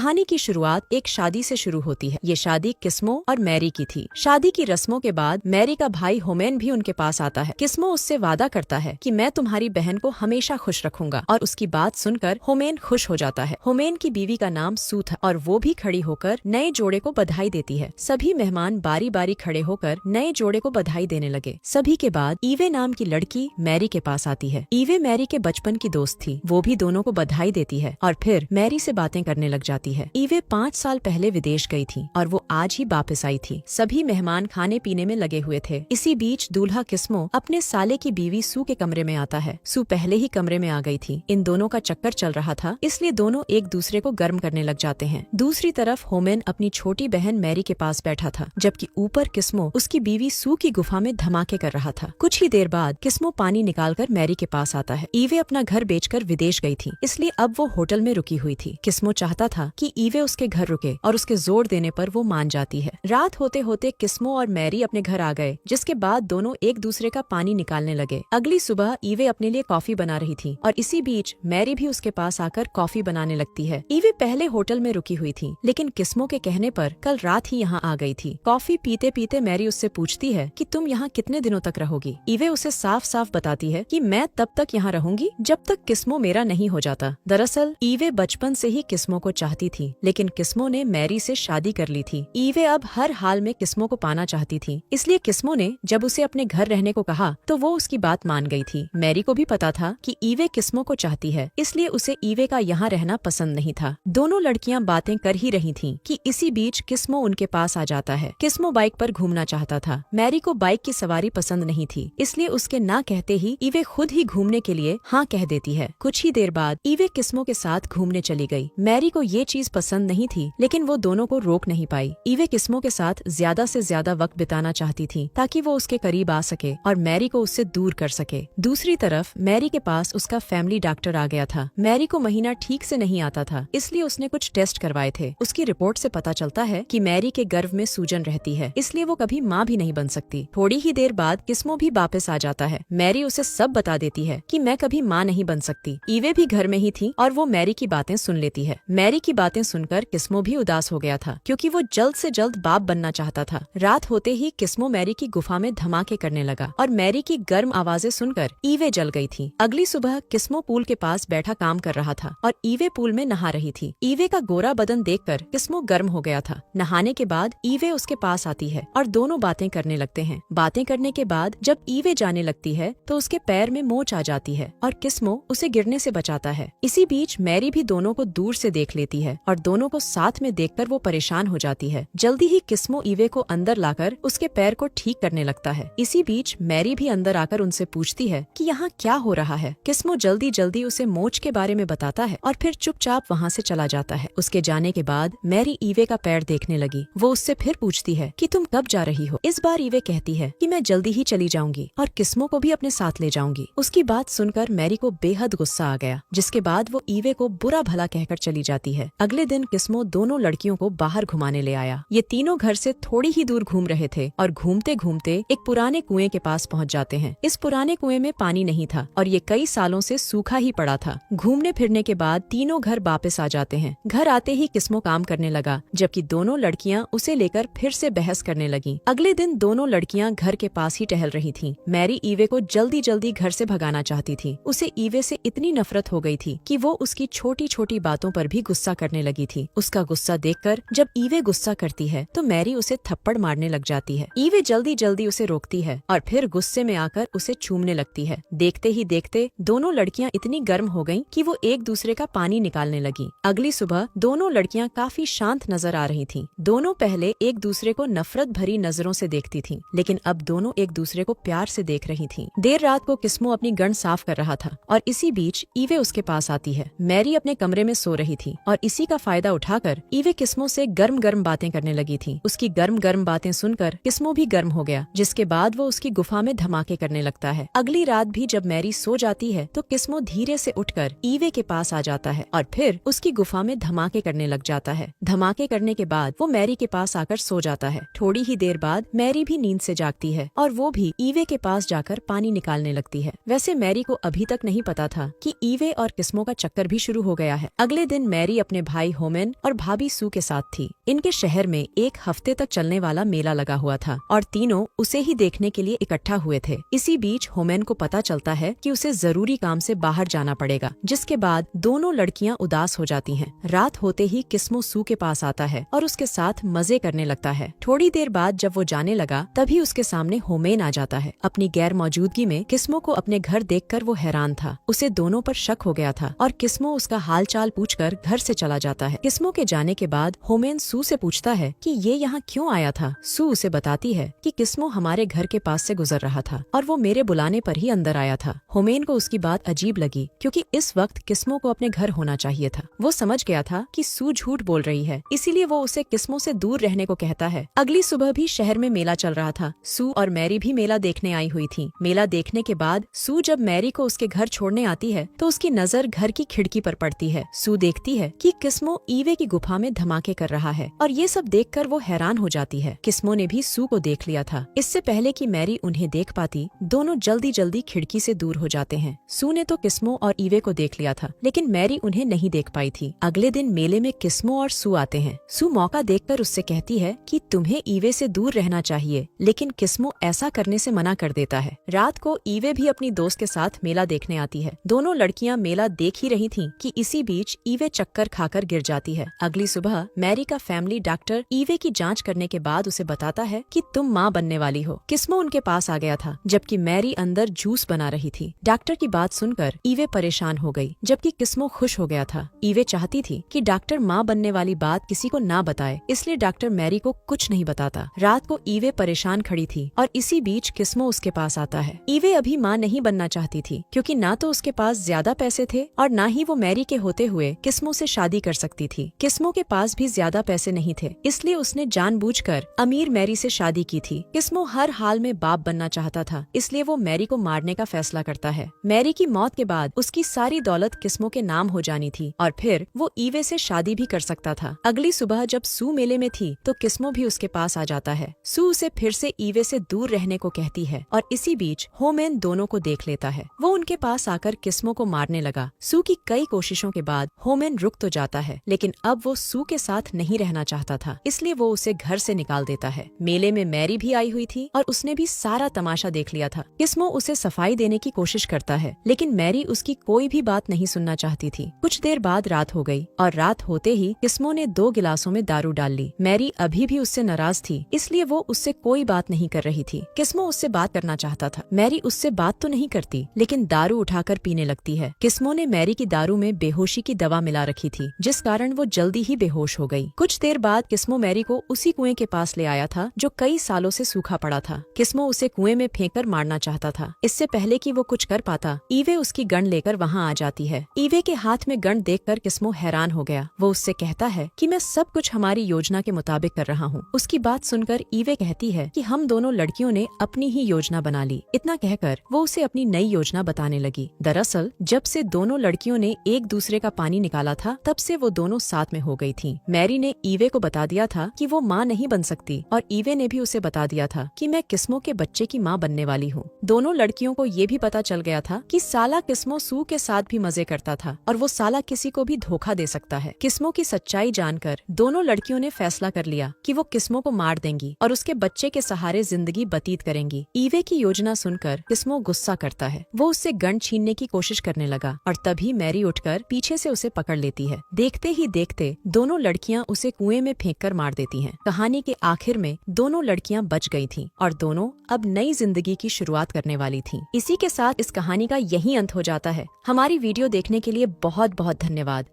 कहानी की शुरुआत एक शादी से शुरू होती है। ये शादी किस्मो और मैरी की थी। शादी की रस्मों के बाद मैरी का भाई होमेन भी उनके पास आता है। किस्मो उससे वादा करता है कि मैं तुम्हारी बहन को हमेशा खुश रखूंगा और उसकी बात सुनकर होमेन खुश हो जाता है। होमेन की बीवी का नाम सू था और वो भी खड़ी होकर नए जोड़े को बधाई देती है। सभी मेहमान बारी बारी खड़े होकर नए जोड़े को बधाई देने लगे। सभी के बाद ईवे नाम की लड़की मैरी के पास आती है। ईवे मैरी के बचपन की दोस्त थी। वो भी दोनों को बधाई देती है और फिर मैरी से बातें करने लग जाती है। ईवे 5 साल पहले विदेश गई थी और वो आज ही वापस आई थी। सभी मेहमान खाने पीने में लगे हुए थे। इसी बीच दूल्हा किस्मो अपने साले की बीवी सू के कमरे में आता है। सू पहले ही कमरे में आ गई थी। इन दोनों का चक्कर चल रहा था, इसलिए दोनों एक दूसरे को गर्म करने लग जाते हैं। दूसरी तरफ होमेन अपनी छोटी बहन मैरी के पास बैठा था, जबकि ऊपर किस्मो उसकी बीवी सू की गुफा में धमाके कर रहा था। कुछ ही देर बाद किस्मो पानी निकालकर मैरी के पास आता है। ईवे अपना घर बेचकर विदेश गई थी, इसलिए अब वो होटल में रुकी हुई थी। किस्मो चाहता था कि ईवे उसके घर रुके और उसके जोर देने पर वो मान जाती है। रात होते होते किस्मो और मैरी अपने घर आ गए, जिसके बाद दोनों एक दूसरे का पानी निकालने लगे। अगली सुबह ईवे अपने लिए कॉफी बना रही थी और इसी बीच मैरी भी उसके पास आकर कॉफी बनाने लगती है। ईवे पहले होटल में रुकी हुई थी, लेकिन किस्मो के कहने पर कल रात ही यहाँ आ गई थी। कॉफी पीते पीते मैरी उससे पूछती है कि तुम यहाँ कितने दिनों तक रहोगी। ईवे उसे साफ साफ बताती है कि मैं तब तक यहाँ रहूंगी जब तक किस्मो मेरा नहीं हो जाता। दरअसल ईवे बचपन से ही किस्मो को चाहती थी, लेकिन किस्मो ने मैरी से शादी कर ली थी। ईवे अब हर हाल में किस्मो को पाना चाहती थी, इसलिए किस्मो ने जब उसे अपने घर रहने को कहा तो वो उसकी बात मान गई थी। मैरी को भी पता था कि ईवे किस्मो को चाहती है, इसलिए उसे ईवे का यहाँ रहना पसंद नहीं था। दोनों लड़कियाँ बातें कर ही रही थीं कि इसी बीच किस्मो उनके पास आ जाता है। किस्मो बाइक पर घूमना चाहता था। मैरी को बाइक की सवारी पसंद नहीं थी, इसलिए उसके ना कहते ही ईवे खुद ही घूमने के लिए हाँ कह देती है। कुछ ही देर बाद ईवे किस्मो के साथ घूमने चली गई। मैरी को ये चीज पसंद नहीं थी, लेकिन वो दोनों को रोक नहीं पाई। ईवे किस्मो के साथ ज्यादा से ज्यादा वक्त बिताना चाहती थी, ताकि वो उसके करीब आ सके और मैरी को उससे दूर कर सके। दूसरी तरफ मैरी के पास उसका फैमिली डॉक्टर आ गया था। मैरी को महीना ठीक से नहीं आता था, इसलिए उसने कुछ टेस्ट करवाए थे। उसकी रिपोर्ट से पता चलता है कि मैरी के गर्भ में सूजन रहती है, इसलिए वो कभी माँ भी नहीं बन सकती। थोड़ी ही देर बाद किस्मो भी वापस आ जाता है। मैरी उसे सब बता देती है कि मैं कभी माँ नहीं बन सकती। ईवे भी घर में ही थी और वो मैरी की बातें सुन लेती है। मैरी की बातें सुनकर किस्मो भी उदास हो गया था, क्योंकि वो जल्द से जल्द बाप बनना चाहता था। रात होते ही किस्मो मैरी की गुफा में धमाके करने लगा और मैरी की गर्म आवाजें सुनकर ईवे जल गई थी। अगली सुबह किस्मो पूल के पास बैठा काम कर रहा था और ईवे पूल में नहा रही थी। ईवे का गोरा बदन देखकर किस्मो गर्म हो गया था। नहाने के बाद ईवे उसके पास आती है और दोनों बातें करने लगते हैं। बातें करने के बाद जब ईवे जाने लगती है तो उसके पैर में मोच आ जाती है और किस्मो उसे गिरने से बचाता है। इसी बीच मैरी भी दोनों को दूर से देख लेती है और दोनों को साथ में देखकर वो परेशान हो जाती है। जल्दी ही किस्मो ईवे को अंदर लाकर उसके पैर को ठीक करने लगता है। इसी बीच मैरी भी अंदर आकर उनसे पूछती है कि यहाँ क्या हो रहा है। किस्मो जल्दी जल्दी उसे मोच के बारे में बताता है और फिर चुपचाप वहाँ से चला जाता है। उसके जाने के बाद मैरी ईवे का पैर देखने लगी। वो उससे फिर पूछती है कि तुम कब जा रही हो। इस बार ईवे कहती है कि मैं जल्दी ही चली जाऊंगी और किस्मो को भी अपने साथ ले जाऊंगी। उसकी बात सुनकर मैरी को बेहद गुस्सा आ गया, जिसके बाद वो ईवे को बुरा भला कहकर चली जाती है। अगले दिन किस्मो दोनों लड़कियों को बाहर घुमाने ले आया। ये तीनों घर से थोड़ी ही दूर घूम रहे थे और घूमते घूमते एक पुराने कुएं के पास पहुंच जाते हैं। इस पुराने कुएं में पानी नहीं था और ये कई सालों से सूखा ही पड़ा था। घूमने फिरने के बाद तीनों घर वापस आ जाते हैं। घर आते ही किस्मो काम करने लगा, जबकि दोनों लड़कियां उसे लेकर फिर से बहस करने लगी। अगले दिन दोनों लड़कियां घर के पास ही टहल रही थीं। मैरी ईवे को जल्दी जल्दी घर से भगाना चाहती थी। उसे ईवे से इतनी नफरत हो गई थी कि वो उसकी छोटी छोटी बातों पर भी गुस्सा करने लगी थी। उसका गुस्सा देखकर जब ईवे गुस्सा करती है तो मैरी उसे थप्पड़ मारने लग जाती है। ईवे जल्दी जल्दी उसे रोकती है और फिर गुस्से में आकर उसे चूमने लगती है। देखते ही देखते दोनों लड़कियां इतनी गर्म हो गईं कि वो एक दूसरे का पानी निकालने लगी। अगली सुबह दोनों लड़कियां काफी शांत नजर आ रही थीं। दोनों पहले एक दूसरे को नफरत भरी नजरों से देखती थीं, लेकिन अब दोनों एक दूसरे को प्यार से देख रही थीं। देर रात को किस्मो अपनी गन साफ कर रहा था और इसी बीच ईवे उसके पास आती है। मैरी अपने कमरे में सो रही थी और इसी का फायदा उठाकर ईवे किस्मो से गर्म गर्म बातें करने लगी थी। उसकी गर्म गर्म बातें सुनकर किस्मो भी गर्म हो गया, जिसके बाद वो उसकी गुफा में धमाके करने लगता है। अगली रात भी जब मैरी सो जाती है तो किस्मो धीरे से उठकर ईवे के पास आ जाता है और फिर उसकी गुफा में धमाके करने लग जाता है। धमाके करने के बाद वो मैरी के पास आकर सो जाता है। थोड़ी ही देर बाद मैरी भी नींद से जागती है और वो भी ईवे के पास जाकर पानी निकालने लगती है। वैसे मैरी को अभी तक नहीं पता था कि ईवे और किस्मो का चक्कर भी शुरू हो गया है। अगले दिन मैरी अपने भाई भाई होमेन और भाभी सू के साथ थी। इनके शहर में एक हफ्ते तक चलने वाला मेला लगा हुआ था और तीनों उसे ही देखने के लिए इकट्ठा हुए थे। इसी बीच होमेन को पता चलता है कि उसे जरूरी काम से बाहर जाना पड़ेगा, जिसके बाद दोनों लड़कियां उदास हो जाती हैं। रात होते ही किस्मो सू के पास आता है और उसके साथ मजे करने लगता है। थोड़ी देर बाद जब वो जाने लगा तभी उसके सामने होमेन आ जाता है। अपनी गैर मौजूदगी में किस्मो को अपने घर देखकर वो हैरान था। उसे दोनों पर शक हो गया था और किस्मो उसका हाल चाल पूछकर घर से चला जाता है। किस्मो के जाने के बाद होमेन सू से पूछता है कि ये यहाँ क्यों आया था। सू उसे बताती है कि किस्मो हमारे घर के पास से गुजर रहा था और वो मेरे बुलाने पर ही अंदर आया था। होमेन को उसकी बात अजीब लगी क्योंकि इस वक्त किस्मो को अपने घर होना चाहिए था। वो समझ गया था कि सू झूठ बोल रही है, इसीलिए वो उसे किस्मो से दूर रहने को कहता है। अगली सुबह भी शहर में मेला चल रहा था। सू और मैरी भी मेला देखने आई हुई थी। मेला देखने के बाद सू जब मैरी को उसके घर छोड़ने आती है तो उसकी नजर घर की खिड़की पर पड़ती है। सू देखती है कि किस्मो ईवे की गुफा में धमाके कर रहा है और ये सब देखकर वो हैरान हो जाती है। किस्मो ने भी सू को देख लिया था। इससे पहले कि मैरी उन्हें देख पाती, दोनों जल्दी जल्दी खिड़की से दूर हो जाते हैं। सू ने तो किस्मो और ईवे को देख लिया था, लेकिन मैरी उन्हें नहीं देख पाई थी। अगले दिन मेले में किस्मो और सू आते हैं। सू मौका देखकर उससे कहती है कि तुम्हें ईवे से दूर रहना चाहिए, लेकिन किस्मो ऐसा करने से मना कर देता है। रात को ईवे भी अपनी दोस्त के साथ मेला देखने आती है। दोनों लड़कियां मेला देख ही रही थीं कि इसी बीच ईवे चक्कर खाकर गिर जाती है। अगली सुबह मैरी का फैमिली डॉक्टर ईवे की जांच करने के बाद उसे बताता है कि तुम माँ बनने वाली हो। किस्मो उनके पास आ गया था जबकि मैरी अंदर जूस बना रही थी। डॉक्टर की बात सुनकर ईवे परेशान हो गई, जबकि किस्मो खुश हो गया था। ईवे चाहती थी कि डॉक्टर माँ बनने वाली बात किसी को ना बताए, इसलिए डॉक्टर मैरी को कुछ नहीं बताता। रात को ईवे परेशान खड़ी थी और इसी बीच किस्मो उसके पास आता है। ईवे अभी माँ नहीं बनना चाहती थी क्योंकि ना तो उसके पास ज्यादा पैसे थे और ना ही वो मैरी के होते हुए किस्मो से शादी कर सकती थी। किस्मो के पास भी ज्यादा पैसे नहीं थे, इसलिए उसने जानबूझकर अमीर मैरी से शादी की थी। किस्मो हर हाल में बाप बनना चाहता था, इसलिए वो मैरी को मारने का फैसला करता है। मैरी की मौत के बाद उसकी सारी दौलत किस्मो के नाम हो जानी थी और फिर वो ईवे से शादी भी कर सकता था। अगली सुबह जब सू मेले में थी तो किस्मो भी उसके पास आ जाता है। सू उसे फिर से ईवे से दूर रहने को कहती है और इसी बीच होमेन दोनों को देख लेता है। वो उनके पास आकर किस्मो को मारने लगा। सू की कई कोशिशों के बाद होमेन रुक तो जाता है, लेकिन अब वो सू के साथ नहीं रहना चाहता था, इसलिए वो उसे घर से निकाल देता है। मेले में मैरी भी आई हुई थी और उसने भी सारा तमाशा देख लिया था। किस्मो उसे सफाई देने की कोशिश करता है, लेकिन मैरी उसकी कोई भी बात नहीं सुनना चाहती थी। कुछ देर बाद रात हो गई और रात होते ही किस्मो ने 2 गिलासों में दारू डाल ली। मैरी अभी भी उससे नाराज थी, इसलिए वो उससे कोई बात नहीं कर रही थी। किस्मो उससे बात करना चाहता था। मैरी उससे बात तो नहीं करती, लेकिन दारू उठाकर पीने लगती है। किस्मो ने मैरी की दारू में बेहोशी की दवा मिला रखी थी, जिस कारण वो जल्दी ही बेहोश हो गई। कुछ देर बाद किस्मो मैरी को उसी कुएं के पास ले आया था जो कई सालों से सूखा पड़ा था। किस्मो उसे कुएं में फेंककर मारना चाहता था। इससे पहले कि वो कुछ कर पाता, ईवे उसकी गन लेकर वहाँ आ जाती है। ईवे के हाथ में गन देखकर किस्मो हैरान हो गया। वो उससे कहता है कि मैं सब कुछ हमारी योजना के मुताबिक कर रहा हूँ। उसकी बात सुनकर ईवे कहती है कि हम दोनों लड़कियों ने अपनी ही योजना बना ली। इतना कहकर वो उसे अपनी नई योजना बताने लगी। दरअसल जब से दोनों लड़कियों ने एक दूसरे का पानी निकाला था, तब से वो दोनों साथ में हो गई थीं। मैरी ने ईवे को बता दिया था कि वो माँ नहीं बन सकती और ईवे ने भी उसे बता दिया था कि मैं किस्मो के बच्चे की माँ बनने वाली हूँ। दोनों लड़कियों को ये भी पता चल गया था कि साला किस्मो सू के साथ भी मजे करता था और वो साला किसी को भी धोखा दे सकता है। किस्मो की सच्चाई जानकर दोनों लड़कियों ने फैसला कर लिया कि वो किस्मो को मार देंगी और उसके बच्चे के सहारे जिंदगी व्यतीत करेंगी। ईवे की योजना सुनकर किस्मो गुस्सा करता है। वो उससे गन छीनने की कोशिश करने लगा और तभी मैरी उठकर पीछे से उसे पकड़ लेती है। देखते ही देखते दोनों लड़कियां उसे कुएं में फेंककर मार देती हैं। कहानी के आखिर में दोनों लड़कियां बच गई थीं और दोनों अब नई जिंदगी की शुरुआत करने वाली थीं। इसी के साथ इस कहानी का यही अंत हो जाता है। हमारी वीडियो देखने के लिए बहुत बहुत धन्यवाद।